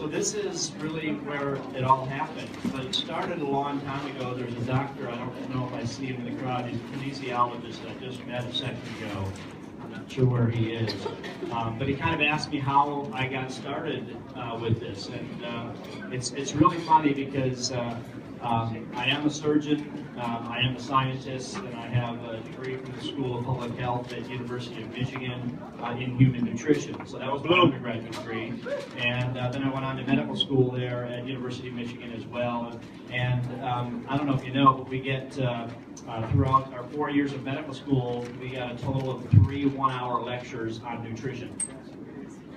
So this is really where it all happened. But it started a long time ago. There's a doctor, I don't know if I see him in the crowd, he's a kinesiologist that I just met a second ago. I'm not sure where he is. But he kind of asked me how I got started with this. And it's really funny because I am a surgeon, I am a scientist, and I have a degree from the School of Public Health at University of Michigan in human nutrition. So that was my undergraduate degree. And then I went on to medical school there at University of Michigan as well. And I don't know if you know, but we get, throughout our 4 years of medical school, we got a total of 3 one-hour lectures on nutrition.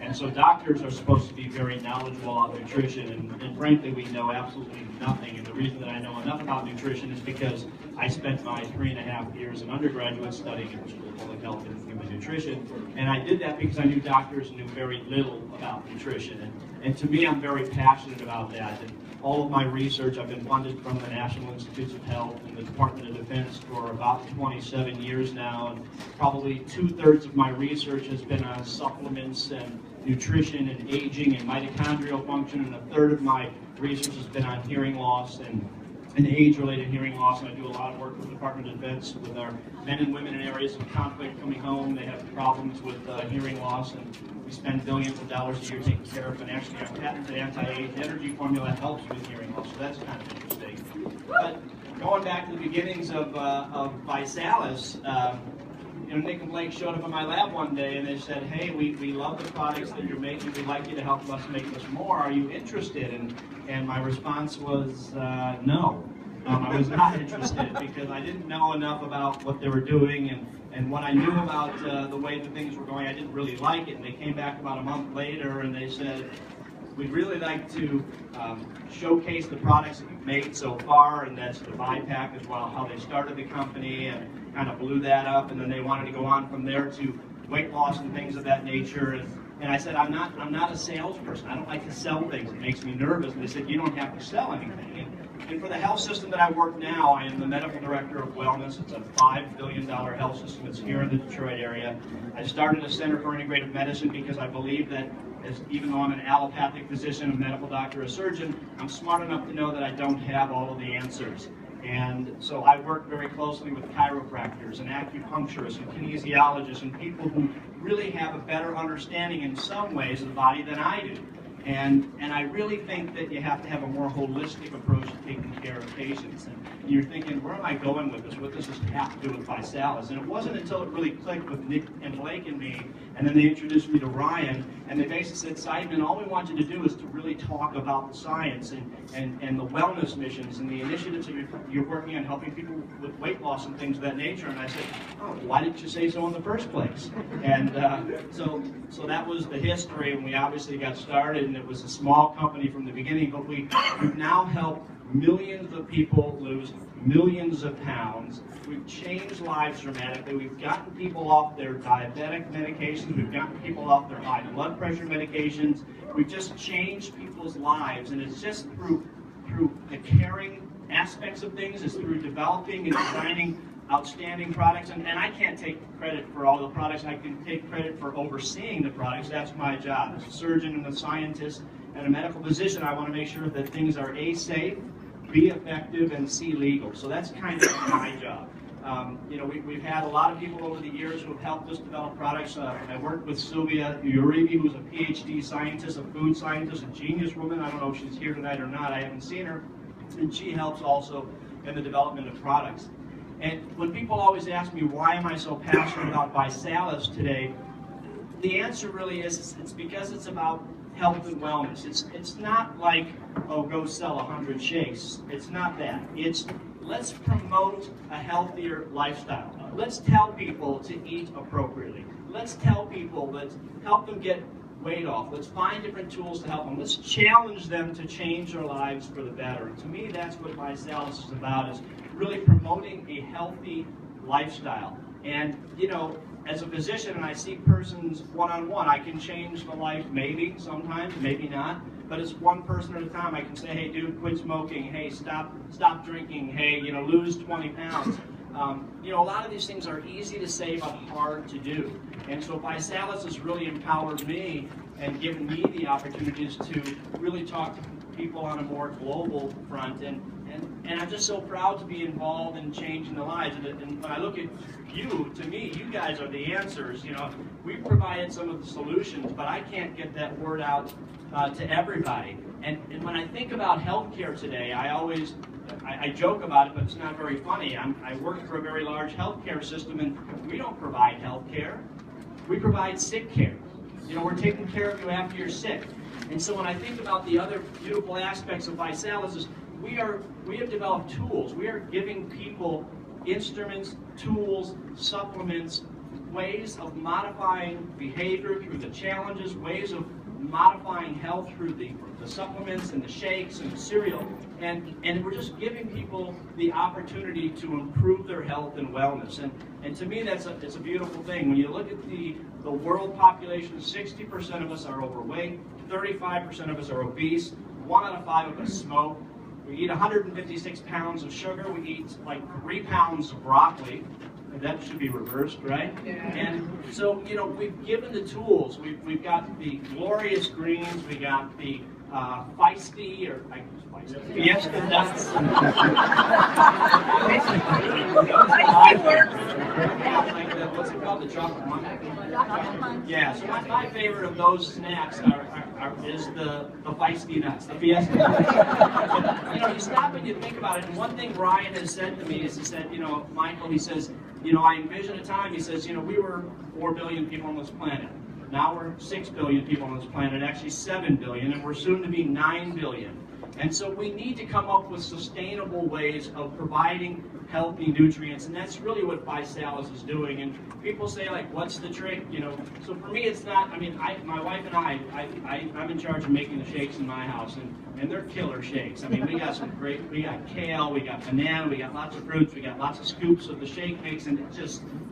And so doctors are supposed to be very knowledgeable about nutrition, and frankly, we know absolutely nothing. And the reason that I know enough about nutrition is because I spent my 3.5 years in undergraduate studying at the School of Public Health and Human Nutrition. And I did that because I knew doctors knew very little about nutrition. And to me, I'm very passionate about that. And all of my research, I've been funded from the National Institutes of Health and the Department of Defense for about 27 years now. And probably 2/3 of my research has been on supplements and nutrition and aging and mitochondrial function, and 1/3 of my research has been on hearing loss and age-related hearing loss. And I do a lot of work with the Department of Defense with our men and women in areas of conflict coming home. They have problems with hearing loss, and we spend billions of dollars a year taking care of. And actually, our patented anti-age energy formula helps with hearing loss, so that's kind of interesting. But going back to the beginnings of Visalis, Nick and Blake showed up in my lab one day and they said, hey, we love the products that you're making. We'd like you to help us make this more. Are you interested? And my response was no. I was not interested because I didn't know enough about what they were doing. And what I knew about the way the things were going, I didn't really like it. And they came back about a month later and they said, we'd really like to showcase the products that you've made so far, and that's the BiPAC as well, how they started the company and kind of blew that up, and then they wanted to go on from there to weight loss and things of that nature. And I said, I'm not a salesperson. I don't like to sell things. It makes me nervous. And they said, you don't have to sell anything. And for the health system that I work now, I am the medical director of wellness. It's a $5 billion health system that's here in the Detroit area. I started a Center for Integrative Medicine because I believe that even though I'm an allopathic physician, a medical doctor, a surgeon, I'm smart enough to know that I don't have all of the answers. And so I work very closely with chiropractors and acupuncturists and kinesiologists and people who really have a better understanding in some ways of the body than I do. And I really think that you have to have a more holistic approach to taking care of patients. And you're thinking, where am I going with this? What does this have to do with Visalis? And it wasn't until it really clicked with Nick and Blake and me, and then they introduced me to Ryan, and they basically said, Seidman, all we want you to do is to really talk about the science and the wellness missions and the initiatives that you're working on helping people with weight loss and things of that nature. And I said, oh, why didn't you say so in the first place? And so that was the history, and we obviously got started, and it was a small company from the beginning, but we've now helped millions of people lose millions of pounds. We've changed lives dramatically. We've gotten people off their diabetic medications. We've gotten people off their high blood pressure medications. We've just changed people's lives, and it's just through the caring aspects of things. It's through developing and designing outstanding products, and I can't take credit for all the products. I can take credit for overseeing the products. That's my job. As a surgeon and a scientist and a medical physician, I want to make sure that things are A, safe, B, effective, and C, legal. So that's kind of my job. We've had a lot of people over the years who have helped us develop products. I worked with Sylvia Uribe, who's a PhD scientist, a food scientist, a genius woman. I don't know if she's here tonight or not. I haven't seen her. And she helps also in the development of products. And when people always ask me, why am I so passionate about Visalis today, the answer really is, it's because it's about health and wellness. It's not like, oh, go sell 100 shakes. It's not that. It's, let's promote a healthier lifestyle. Let's tell people to eat appropriately. Let's tell people, let's help them get weight off. Let's find different tools to help them. Let's challenge them to change their lives for the better. And to me, that's what Visalis is about, is really promoting a healthy lifestyle. And, as a physician, and I see persons one-on-one, I can change the life, maybe, sometimes, maybe not, but it's one person at a time. I can say, hey, dude, quit smoking. Hey, stop drinking. Hey, lose 20 pounds. A lot of these things are easy to say, but hard to do. And so Visalis has really empowered me and given me the opportunities to really talk to people on a more global front. And I'm just so proud to be involved in changing the lives. And when I look at you, to me, you guys are the answers. You know, we've provided some of the solutions, but I can't get that word out to everybody. And when I think about healthcare today, I joke about it, but it's not very funny. I work for a very large healthcare system, and we don't provide healthcare. We provide sick care. You know, we're taking care of you after you're sick. And so when I think about the other beautiful aspects of ViSalus is we have developed tools. We are giving people instruments, tools, supplements, ways of modifying behavior through the challenges, ways of modifying health through the supplements and the shakes and the cereal. And we're just giving people the opportunity to improve their health and wellness. And to me, it's a beautiful thing. When you look at the world population, 60% of us are overweight, 35% of us are obese, 1 out of 5 of us smoke. We eat 156 pounds of sugar. We eat like 3 pounds of broccoli. That should be reversed, right? Yeah. And so, you know, we've given the tools. We've got the glorious greens. We got the feisty or fiesta nuts. What's it called? The chocolate monk? Yeah. So my favorite of those snacks is the feisty nuts, the fiesta nuts. But, you know, you stop and you think about it. And one thing Brian has said to me is, he said, you know, Michael, he says, you know, I envision a time, he says, you know, we were 4 billion people on this planet. Now we're 6 billion people on this planet, actually 7 billion, and we're soon to be 9 billion. And so we need to come up with sustainable ways of providing healthy nutrients, and that's really what ViSalus is doing. And people say, like, what's the trick? You know, so for me, it's not. I mean, my wife and I'm in charge of making the shakes in my house, and they're killer shakes. I mean, we got some great. We got kale, we got banana, we got lots of fruits, we got lots of scoops of the shake mix, and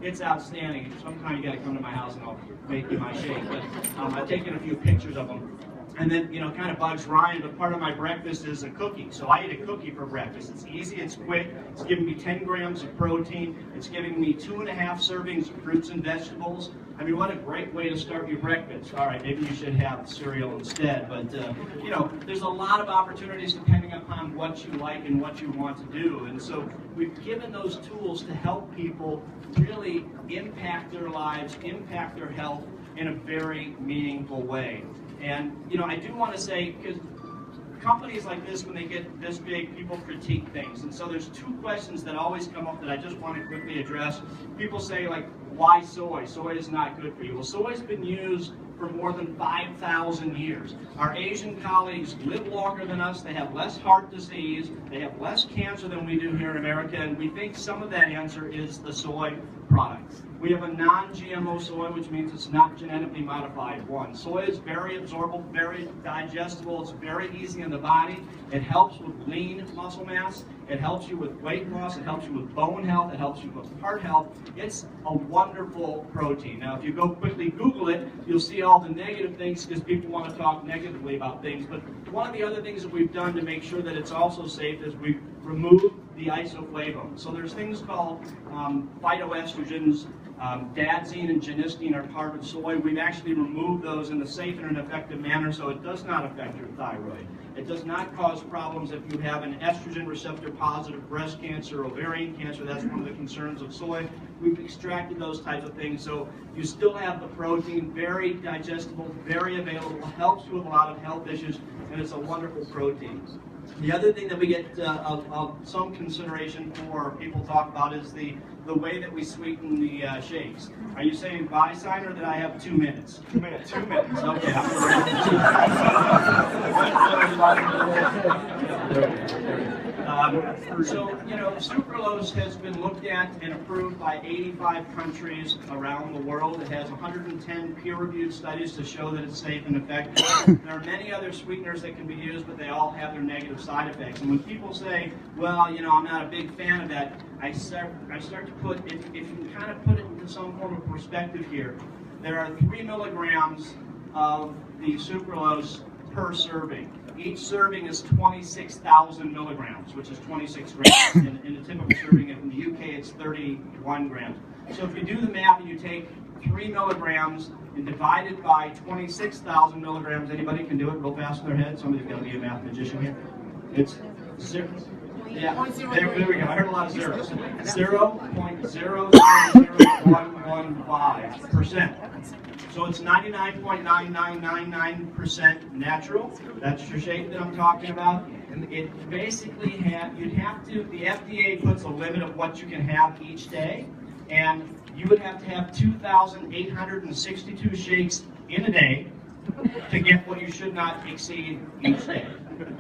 it's outstanding. Sometime you got to come to my house and I'll make you my shake. But I've taken a few pictures of them. And then, you know, kind of bugs Ryan, but part of my breakfast is a cookie. So I eat a cookie for breakfast. It's easy, it's quick, it's giving me 10 grams of protein, it's giving me 2.5 servings of fruits and vegetables. I mean, what a great way to start your breakfast. All right, maybe you should have cereal instead, but, you know, there's a lot of opportunities depending upon what you like and what you want to do. And so we've given those tools to help people really impact their lives, impact their health in a very meaningful way. And, you know, I do want to say, because companies like this, when they get this big, people critique things. And so there's 2 questions that always come up that I just want to quickly address. People say, like, why soy? Soy is not good for you. Well, soy's been used for more than 5,000 years. Our Asian colleagues live longer than us. They have less heart disease. They have less cancer than we do here in America. And we think some of that answer is the soy product. We have a non-GMO soy, which means it's not genetically modified one. Soy is very absorbable, very digestible. It's very easy in the body. It helps with lean muscle mass. It helps you with weight loss. It helps you with bone health. It helps you with heart health. It's a wonderful protein. Now, if you go quickly Google it, you'll see all the negative things because people want to talk negatively about things. But one of the other things that we've done to make sure that it's also safe is we've removed the isoflavone. So there's things called phytoestrogens. Dadsine and genistein are part of soy. We've actually removed those in a safe and an effective manner so it does not affect your thyroid. It does not cause problems if you have an estrogen receptor positive breast cancer, ovarian cancer. That's one of the concerns of soy. We've extracted those types of things so you still have the protein, very digestible, very available, helps you with a lot of health issues, and it's a wonderful protein. The other thing that we get of some consideration for, people talk about, is the way that we sweeten the shakes. Are you saying bye sign or that I have 2 minutes? 2 minutes. 2 minutes. Okay. So, you know, sucralose has been looked at and approved by 85 countries around the world. It has 110 peer-reviewed studies to show that it's safe and effective. There are many other sweeteners that can be used, but they all have their negative side effects. And when people say, well, you know, I'm not a big fan of that, I start to put, if you can kind of put it into some form of perspective here, there are 3 milligrams of the sucralose per serving. Each serving is 26,000 milligrams, which is 26 grams. In a typical serving in the UK, it's 31 grams. So if you do the math and you take 3 milligrams and divided by 26,000 milligrams. Anybody can do it real fast in their head? Somebody's got to be a mathematician here. It's zero. Yeah, there we go. I heard a lot of zeros. 0.000115%. So it's 99.9999% natural. That's your shake that I'm talking about. And it basically you'd have to, the FDA puts a limit of what you can have each day, and you would have to have 2,862 shakes in a day to get what you should not exceed each day.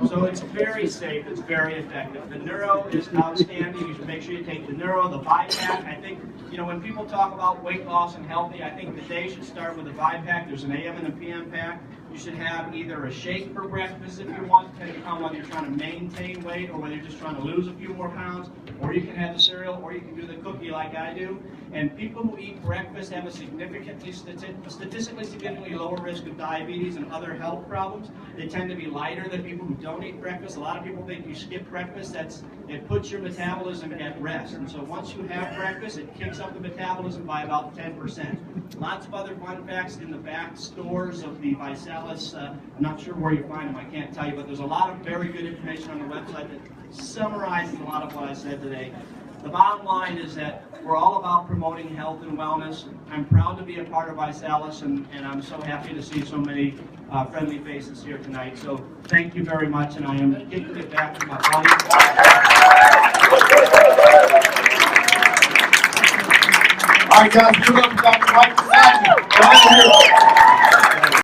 So it's very safe, it's very effective. The Neuro is outstanding. You should make sure you take the Neuro, the ViPack. I think, when people talk about weight loss and healthy, I think the day should start with a ViPack. There's an AM and a PM pack. You should have either a shake for breakfast if you want, depending on whether you're trying to maintain weight or whether you're just trying to lose a few more pounds, or you can have the cereal, or you can do the cookie like I do. And people who eat breakfast have a statistically significantly lower risk of diabetes and other health problems. They tend to be lighter than people who don't eat breakfast. A lot of people think you skip breakfast, it puts your metabolism at rest. And so once you have breakfast, it kicks up the metabolism by about 10%. Lots of other fun facts in the back stores of the Visalis. I'm not sure where you find them, I can't tell you, but there's a lot of very good information on the website that summarizes a lot of what I said today. The bottom line is that we're all about promoting health and wellness. I'm proud to be a part of Visalis, and I'm so happy to see so many friendly faces here tonight. So thank you very much, and I am giving it back to my audience. All right, guys, give it up for Dr. Michael Seidman.